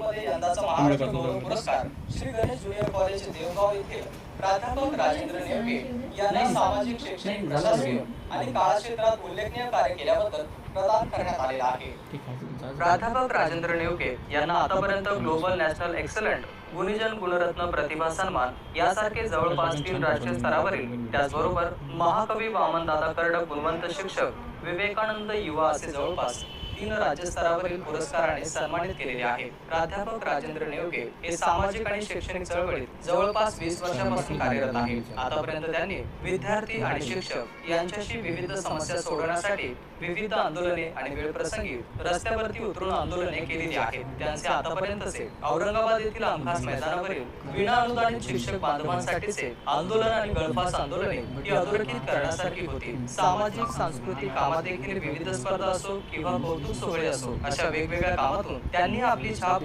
मध्ये यंदाचा महाराष्ट्र गौरव पुरस्कार श्री गणेश ज्युनियर कॉलेज देवगाव येथील प्राध्यापक राजेंद्र नेवके यांना सामाजिक, शैक्षणिक, प्रशासकीय आणि कला क्षेत्रात उल्लेखनीय कार्य केल्याबद्दल प्रदान करण्यात आलेला आहे। प्राध्यापक राजेंद्र नेवके यांना आतापर्यंत ग्लोबल नॅशनल एक्सलंट, गुणीजन गुणरत्न प्रतिभा सन्मान यासारखे जवळपास 3 राष्ट्रीय स्तरावरील, त्याचबरोबर महाकवी वामनदादा कर्डक गुणवंत शिक्षक, विवेकानंद युवा असे जवळपास 3 राज्यस्तरावरील पुरस्काराने सन्मानित केलेले आहे। प्राध्यापक राजेंद्र नेवके हे सामाजिक आणि शैक्षणिक चळवळीत जवळपास 20 वर्षांपासून कार्यरत आहेत। आतापर्यंत त्यांनी विद्यार्थी आणि शिक्षक यांच्याशी विविध समस्या सोडवण्यासाठी विविध आंदोलने आणि वेळप्रसंगी रस्त्यावरती उतरून आंदोलने केलेली आहेत। त्यांचे आतापर्यंतचे औरंगाबाद येथील अंखास मैदानावरील विना अनुदानित शिक्षक बांधवांसाठीचे आंदोलन आणि गळफास आंदोलने ही अधोरेखित करण्यासारखी होती। सामाजिक, सांस्कृतिक कामात देखील विविध स्पर्धा असो किंवा कौतुक सोहळे असो, अशा वेगवेगळ्या कामातून त्यांनी आपली छाप